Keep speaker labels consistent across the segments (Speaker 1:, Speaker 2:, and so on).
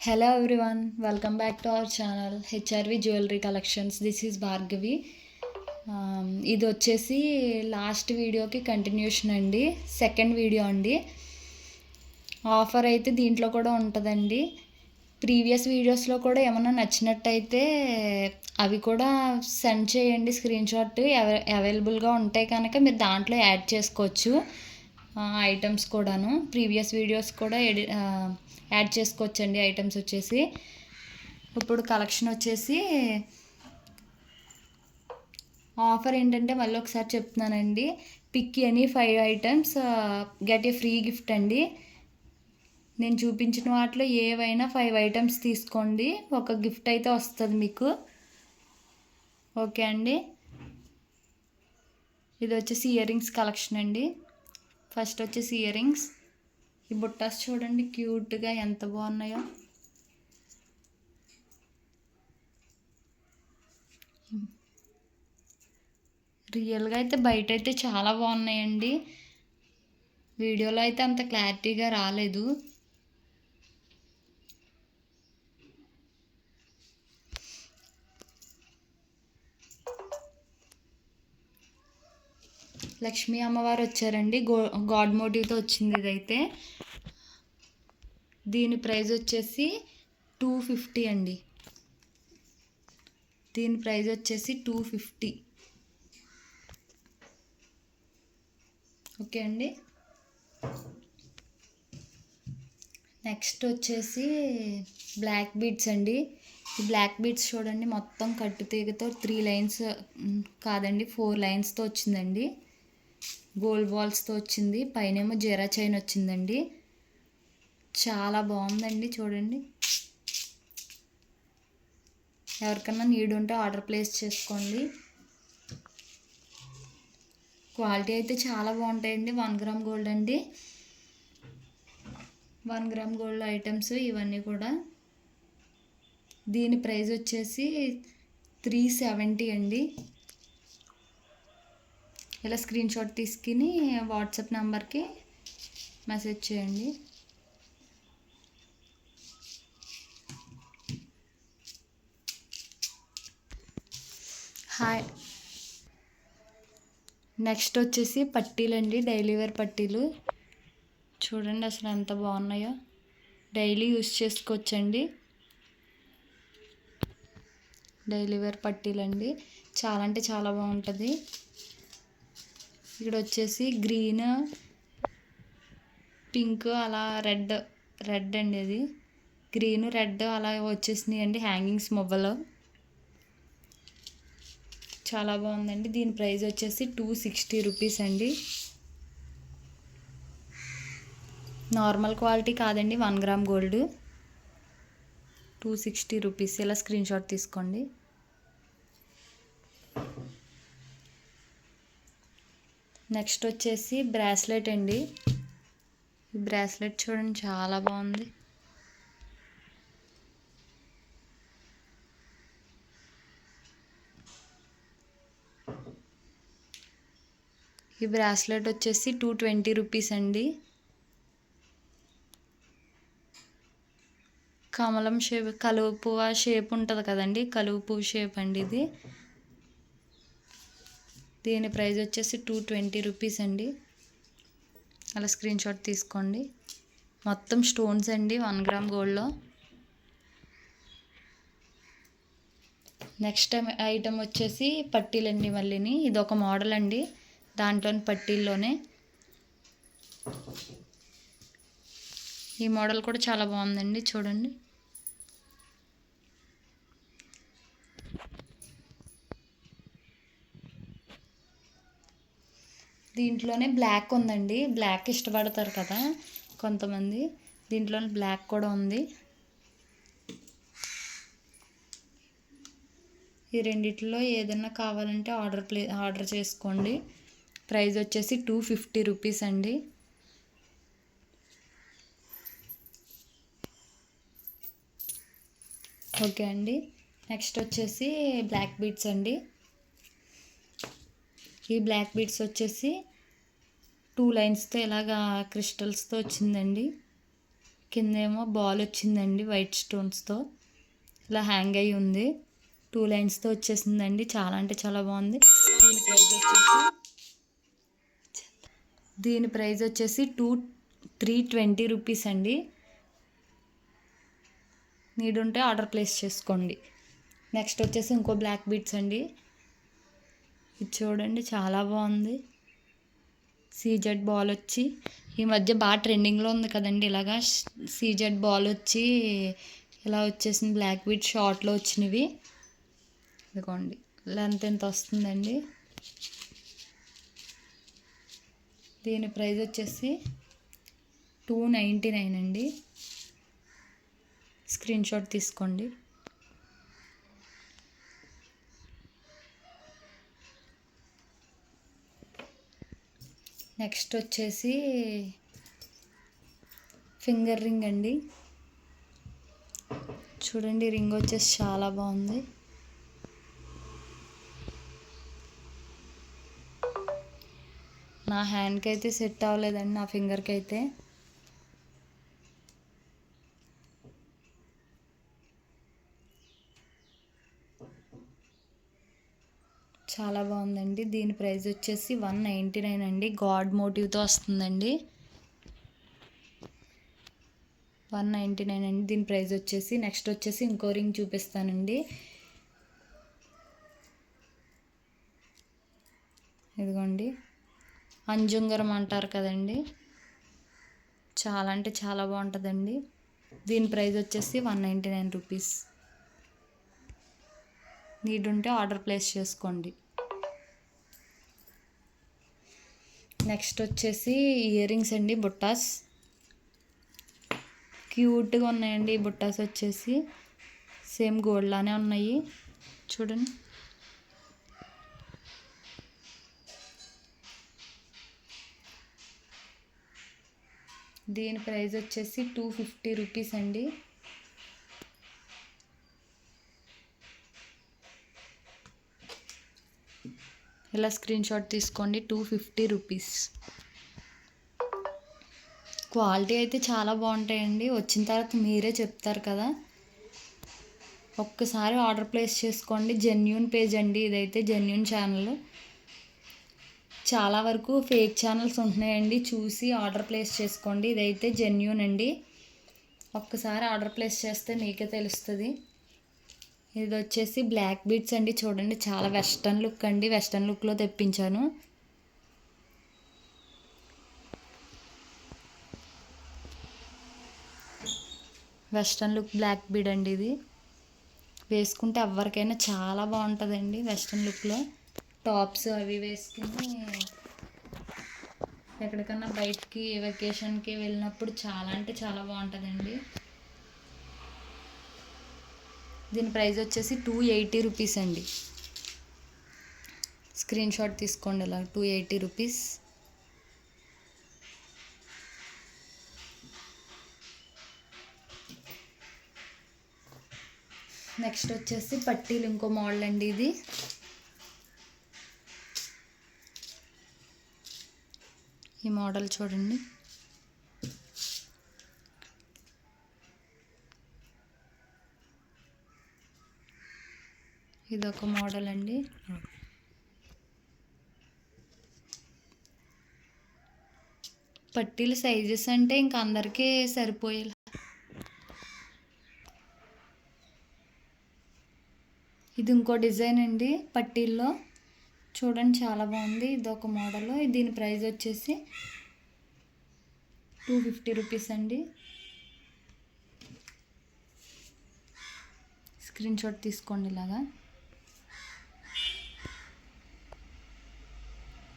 Speaker 1: Hello everyone, welcome back to our channel HRV Jewelry Collections. This is Bhargavi. ఇది వచ్చేసి last వీడియోకి continuation అండి, second video అండి. Offer అయితే దీంట్లో కూడా ఉంటుందండి. ప్రీవియస్ వీడియోస్లో కూడా ఏమన్నా నచ్చినట్టయితే అవి కూడా సెండ్ చేయండి, స్క్రీన్ షాట్ అవైలబుల్గా ఉంటాయి కనుక మీరు దాంట్లో యాడ్ చేసుకోవచ్చు. ఐటమ్స్ కూడాను ప్రీవియస్ వీడియోస్ కూడా యాడ్ చేసుకోవచ్చండి. ఐటమ్స్ వచ్చేసి ఇప్పుడు కలెక్షన్ వచ్చేసి ఆఫర్ ఏంటంటే మళ్ళీ ఒకసారి చెప్తున్నానండి. Pick any 5 items get a free gift అండి. నేను చూపించిన వాటిలో ఏవైనా 5 ఐటమ్స్ తీసుకోండి, ఒక గిఫ్ట్ అయితే వస్తుంది మీకు. ఓకే అండి. ఇది వచ్చేసి ఇయర్ రింగ్స్ కలెక్షన్ అండి. ఫస్ట్ వచ్చేసి ఇయర్ రింగ్స్. ఈ బుట్టాస్ చూడండి క్యూట్గా ఎంత బాగున్నాయో. రియల్గా అయితే బయట అయితే చాలా బాగున్నాయండి, వీడియోలో అయితే అంత క్లారిటీగా రాలేదు. లక్ష్మీ అమ్మవారు వచ్చారండి, గాడ్ మోటివ్తో వచ్చింది ఇదైతే. దీని ప్రైస్ వచ్చేసి 250 అండి. దీని ప్రైస్ వచ్చేసి 250. ఓకే అండి. నెక్స్ట్ వచ్చేసి బ్లాక్ బీడ్స్ అండి. ఈ బ్లాక్ బీడ్స్ చూడండి మొత్తం కట్టు తీగతో 3 లైన్స్ కాదండి 4 లైన్స్తో వచ్చిందండి. గోల్డ్ బాల్స్తో వచ్చింది, పైనేమో జీరా చైన్ వచ్చిందండి. చాలా బాగుందండి చూడండి. ఎవరికన్నా నీడ్ ఉంటే ఆర్డర్ ప్లేస్ చేసుకోండి. క్వాలిటీ అయితే చాలా బాగుంటాయండి. 1 గ్రామ్ గోల్డ్ అండి, 1 గ్రామ్ గోల్డ్ ఐటమ్స్ ఇవన్నీ కూడా. దీని ప్రైస్ వచ్చేసి 370 అండి. ఇలా స్క్రీన్ షాట్ తీసుకుని వాట్సాప్ నెంబర్కి మెసేజ్ చేయండి. హాయ్. నెక్స్ట్ వచ్చేసి పట్టీలండి, డైలీ వేర్ పట్టీలు. చూడండి అసలు ఎంత బాగున్నాయో, డైలీ యూస్ చేసుకోవచ్చండి. డైలీ వేర్ పట్టీలండి, చాలా అంటే చాలా బాగుంటుంది. ఇక్కడ వచ్చేసి గ్రీన్, పింక్, అలా రెడ్ అండి. అది గ్రీన్ రెడ్ అలా వచ్చేసినాయి అండి హ్యాంగింగ్స్ మొబ్బలో. చాలా బాగుందండి. దీని ప్రైస్ వచ్చేసి 260 రూపీస్ అండి. నార్మల్ క్వాలిటీ కాదండి, 1 గ్రామ్ గోల్డ్. 260 రూపీస్. ఇలా స్క్రీన్ షాట్ తీసుకోండి. నెక్స్ట్ వచ్చేసి బ్రాస్లెట్ అండి. ఈ బ్రాస్లెట్ చూడండి చాలా బాగుంది. ఈ బ్రాస్లెట్ వచ్చేసి 220 రూపీస్ అండి. కమలం షేప్, కలువ పువ్వు షేప్ ఉంటుంది కదండి, కలువ పువ్వు షేప్ అండి ఇది. దీని ప్రైస్ వచ్చేసి 220 రూపీస్ అండి. అలా స్క్రీన్ షాట్ తీసుకోండి. మొత్తం స్టోన్స్ అండి 1 గ్రామ్ గోల్డ్లో. నెక్స్ట్ ఐటమ్ వచ్చేసి పట్టీలండి. మళ్ళీని ఇది ఒక మోడల్ అండి, దాంట్లోని పట్టీల్లోనే. ఈ మోడల్ కూడా చాలా బాగుందండి చూడండి. దీంట్లోనే బ్లాక్ ఉందండి, బ్లాక్ ఇష్టపడతారు కదా కొంతమంది, దీంట్లోనే బ్లాక్ కూడా ఉంది. ఈ రెండిట్లో ఏదైనా కావాలంటే ఆర్డర్ చేసుకోండి. ప్రైస్ వచ్చేసి 250 రూపీస్ అండి. ఓకే అండి. నెక్స్ట్ వచ్చేసి బ్లాక్ బీడ్స్ అండి. ఈ బ్లాక్ బీడ్స్ వచ్చేసి 2 లైన్స్తో ఇలాగా క్రిస్టల్స్తో వచ్చిందండి. కిందేమో బాల్ వచ్చిందండి వైట్ స్టోన్స్తో, ఇలా హ్యాంగ్ అయ్యి ఉంది. 2 లైన్స్తో వచ్చేసిందండి. చాలా అంటే చాలా బాగుంది. దీని ప్రైస్ వచ్చేసి 320 రూపీస్ అండి. నీడ్ ఉంటే ఆర్డర్ ప్లేస్ చేసుకోండి. నెక్స్ట్ వచ్చేసి ఇంకో బ్లాక్ బీడ్స్ అండి. ఇది చూడండి చాలా బాగుంది. సీజెడ్ బాల్ వచ్చి ఈ మధ్య బాగా ట్రెండింగ్లో ఉంది కదండి. ఇలాగా సీజెడ్ బాల్ వచ్చి ఇలా వచ్చేసింది. బ్లాక్ బీడ్ షార్ట్లో వచ్చినవి. ఇదిగోండి లెంత్ ఎంత వస్తుందండి. దీని ప్రైస్ వచ్చేసి 299 అండి. స్క్రీన్ షాట్ తీసుకోండి. నెక్స్ట్ వచ్చేసి ఫింగర్ రింగ్ అండి. చూడండి రింగ్ వచ్చేసి చాలా బాగుంది. నా హ్యాండ్కి అయితే సెట్ అవ్వలేదండి, నా ఫింగర్కి అయితే. చాలా బాగుందండి. దీని ప్రైస్ వచ్చేసి 199 అండి. గాడ్ మోటివ్తో వస్తుందండి. 199 అండి దీని ప్రైస్ వచ్చేసి. నెక్స్ట్ వచ్చేసి ఇంకో రింగ్ చూపిస్తానండి. ఇదిగోండి అంజుంగరం అంటారు కదండి, చాలా అంటే చాలా బాగుంటుందండి. దీని ప్రైస్ వచ్చేసి 199 రూపీస్. నీడ్ ఉంటే ఆర్డర్ ప్లేస్ చేసుకోండి. నెక్స్ట్ వచ్చేసి ఇయర్ రింగ్స్ అండి, బుట్టాస్. క్యూట్గా ఉన్నాయండి ఈ బుట్టాస్ వచ్చేసి. సేమ్ గోల్డ్ లానే ఉన్నాయి చూడండి. దీని ప్రైస్ వచ్చేసి 250 రూపీస్ అండి. ఇలా స్క్రీన్ షాట్ తీసుకోండి. 250 రూపీస్. క్వాలిటీ అయితే చాలా బాగుంటాయండి. వచ్చిన తర్వాత మీరే చెప్తారు కదా. ఒక్కసారి ఆర్డర్ ప్లేస్ చేసుకోండి. జెన్యూన్ పేజ్ అండి ఇదైతే, జెన్యూన్ ఛానల్. చాలా వరకు ఫేక్ ఛానల్స్ ఉంటున్నాయండి, చూసి ఆర్డర్ ప్లేస్ చేసుకోండి. ఇదైతే జెన్యూన్ అండి. ఒక్కసారి ఆర్డర్ ప్లేస్ చేస్తే మీకే తెలుస్తుంది. ఇది వచ్చేసి బ్లాక్ బీడ్స్ అండి. చూడండి చాలా వెస్ట్రన్ లుక్ అండి. వెస్ట్రన్ లుక్లో తెప్పించాను. వెస్ట్రన్ లుక్ బ్లాక్ బీడ్ అండి. ఇది వేసుకుంటే ఎవరికైనా చాలా బాగుంటుందండి. వెస్ట్రన్ లుక్లో టాప్స్ అవి వేసుకుని ఎక్కడికన్నా బయటికి వెకేషన్కి వెళ్ళినప్పుడు చాలా అంటే చాలా బాగుంటుందండి. దీని ప్రైస్ వచ్చేసి 280 రూపీస్ అండి. స్క్రీన్ షాట్ తీసుకోండి. ఇలా 280 రూపీస్. నెక్స్ట్ వచ్చేసి పట్టీలు ఇంకో మోడల్ అండి. ఇది ఈ మోడల్ చూడండి. ఇదొక మోడల్ అండి. పట్టీల సైజెస్ అంటే ఇంకా అందరికీ సరిపోయేలా. ఇది ఇంకో డిజైన్ అండి పట్టీల్లో. చూడండి చాలా బాగుంది. ఇదొక మోడల్. దీని ప్రైస్ వచ్చేసి 250 రూపీస్ అండి. స్క్రీన్ షాట్ తీసుకోండి. ఇలాగా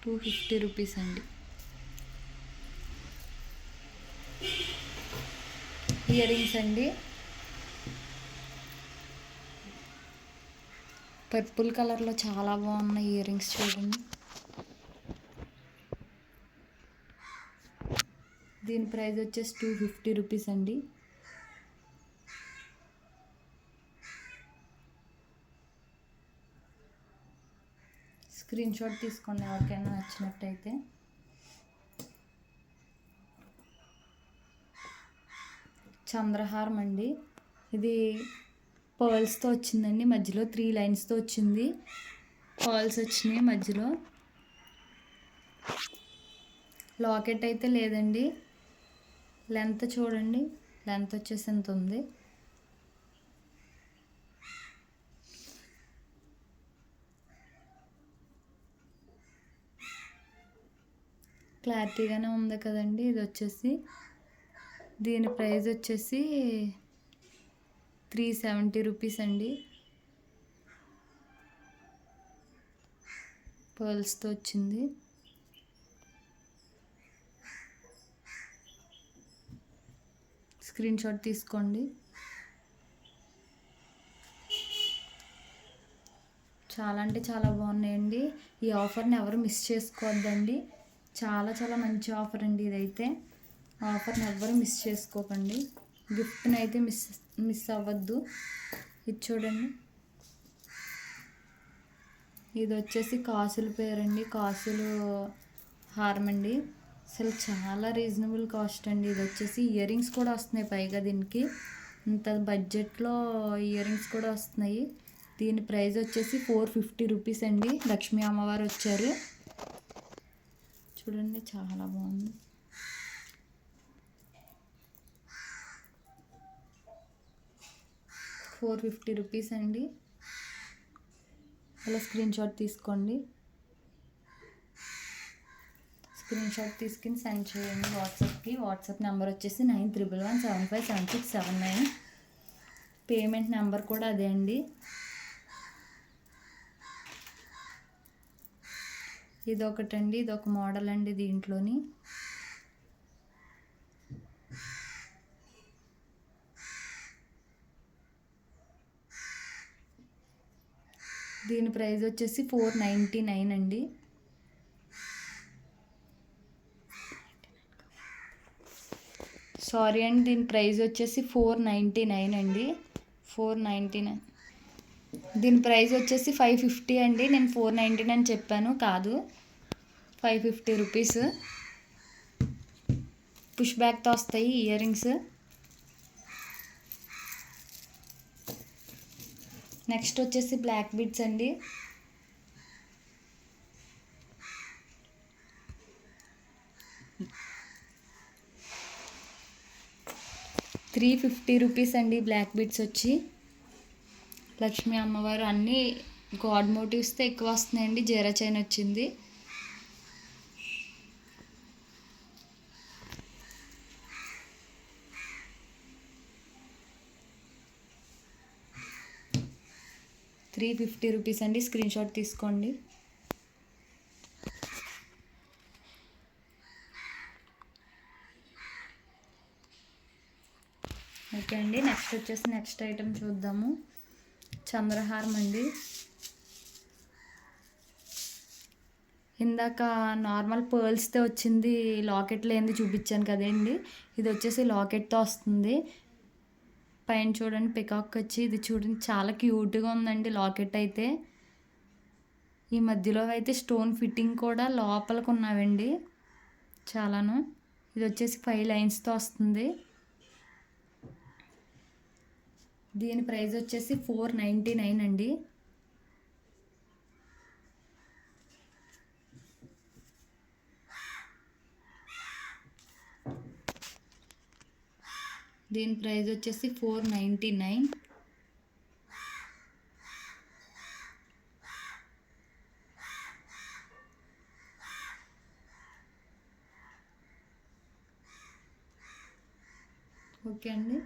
Speaker 1: 250 రూపీస్ అండి. ఇయర్ రింగ్స్ అండి. పర్పుల్ కలర్లో చాలా బాగున్నాయి ఇయర్ రింగ్స్ చూడండి. దీని ప్రైస్ వచ్చేసి 250 రూపీస్ అండి. స్క్రీన్ షాట్ తీసుకోండి ఎవరికైనా నచ్చినట్టయితే. చంద్రహారం అండి. ఇది పర్ల్స్తో వచ్చిందండి, మధ్యలో 3 లైన్స్తో వచ్చింది. పర్ల్స్ వచ్చినాయి మధ్యలో. లాకెట్ అయితే లేదండి. లెంత్ చూడండి, లెంత్ వచ్చేసి ఎంత ఉంది. క్లారిటీగానే ఉంది కదండి. ఇది వచ్చేసి దీని ప్రైస్ వచ్చేసి 370 రూపీస్ అండి. పర్ల్స్తో వచ్చింది. స్క్రీన్ షాట్ తీసుకోండి. చాలా అంటే చాలా బాగున్నాయండి. ఈ ఆఫర్ని ఎవరు మిస్ చేసుకోవద్దండి. చాలా చాలా మంచి ఆఫర్ అండి ఇదైతే. ఆఫర్ని ఎవరు మిస్ చేసుకోకండి. గిఫ్ట్ని అయితే మిస్ అవ్వద్దు. ఇది చూడండి, ఇది వచ్చేసి కాసుల పేరండి, కాసులు హారం అండి. అసలు చాలా రీజనబుల్ కాస్ట్ అండి. ఇది వచ్చేసి ఇయర్ రింగ్స్ కూడా వస్తున్నాయి పైగా దీనికి. ఇంత బడ్జెట్లో ఇయర్ రింగ్స్ కూడా వస్తున్నాయి. దీని ప్రైస్ వచ్చేసి 450 రూపీస్ అండి. లక్ష్మీ అమ్మవారు వచ్చారు చూడండి, చాలా బాగుంది. ₹450 అండి. అలా స్క్రీన్ షాట్ తీసుకోండి. స్క్రీన్ షాట్ తీసుకుని సెండ్ చేయండి వాట్సాప్కి. వాట్సాప్ నెంబర్ వచ్చేసి 9111757679. పేమెంట్ నెంబర్ కూడా అదే అండి. ఇదొకటండి, ఇదొక మోడల్ అండి. దీంట్లోని దీని ప్రైస్ వచ్చేసి 499 అండి. సారీ అండి, దీని ప్రైస్ వచ్చేసి 499 అండి. 499. దీని ప్రైస్ వచ్చేసి 550 అండి. నేను 499 చెప్పాను, కాదు 550 రూపీస్. పుష్ బ్యాక్తో వస్తాయి ఇయర్ రింగ్స్. నెక్స్ట్ వచ్చేసి బ్లాక్ బీడ్స్ అండి. ₹350 అండి బ్లాక్ బీడ్స్ వచ్చి. లక్ష్మీ అమ్మవారు అన్నీ గాడ్ మోటివ్స్తో ఎక్కువ వస్తున్నాయండి. జీరా చైన్ వచ్చింది. ₹350 అండి. స్క్రీన్ షాట్ తీసుకోండి. ఓకే అండి, నెక్స్ట్ వచ్చేసి నెక్స్ట్ ఐటెం చూద్దాము. చంద్రహారం అండి. ఇందాక నార్మల్ పర్ల్స్తో వచ్చింది, లాకెట్లో ఏంది చూపించాను కదండి. ఇది వచ్చేసి లాకెట్తో వస్తుంది. పైన చూడండి పికాక్ వచ్చి, ఇది చూడండి చాలా క్యూట్గా ఉందండి లాకెట్ అయితే. ఈ మధ్యలో అయితే స్టోన్ ఫిట్టింగ్ కూడా లోపలికి ఉన్నావండి చాలాను. ఇది వచ్చేసి 5 లైన్స్తో వస్తుంది. దీని ప్రైస్ వచ్చేసి 499 అండి. దీని ప్రైస్ వచ్చేసి 499. ఓకే అండి.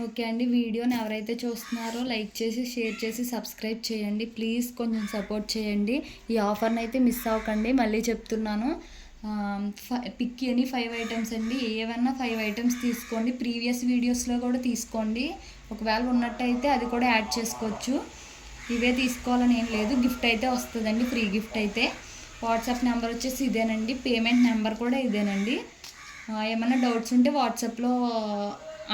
Speaker 1: ఓకే అండి, వీడియోని ఎవరైతే చూస్తున్నారో లైక్ చేసి షేర్ చేసి సబ్స్క్రైబ్ చేయండి ప్లీజ్. కొంచెం సపోర్ట్ చేయండి. ఈ ఆఫర్ని అయితే మిస్ అవ్వకండి. మళ్ళీ చెప్తున్నాను, పిక్ ఎనీ 5 ఐటమ్స్ అండి. ఏవన్నా 5 ఐటమ్స్ తీసుకోండి. ప్రీవియస్ వీడియోస్లో కూడా తీసుకోండి. ఒకవేళ ఉన్నట్టయితే అది కూడా యాడ్ చేసుకోవచ్చు. ఇవే తీసుకోవాలని ఏం లేదు. గిఫ్ట్ అయితే వస్తుందండి, ఫ్రీ గిఫ్ట్ అయితే. వాట్సాప్ నెంబర్ వచ్చేసి ఇదేనండి. పేమెంట్ నెంబర్ కూడా ఇదేనండి. ఏమైనా డౌట్స్ ఉంటే వాట్సాప్లో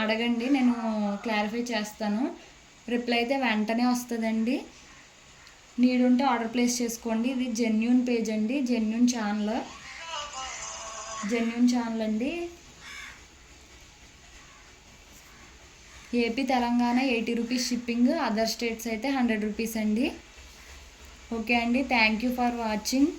Speaker 1: అడగండి, నేను క్లారిఫై చేస్తాను. రిప్లై అయితే వెంటనే వస్తుందండి. నీడ్ ఉంటే ఆర్డర్ ప్లేస్ చేసుకోండి. ఇది జెన్యూన్ పేజ్ అండి, జెన్యూన్ ఛానల్ అండి. AP Telangana 80 rupees shipping, other states అయితే 100 రూపీస్ అండి. ఓకే అండి, థ్యాంక్ యూ ఫర్ వాచింగ్.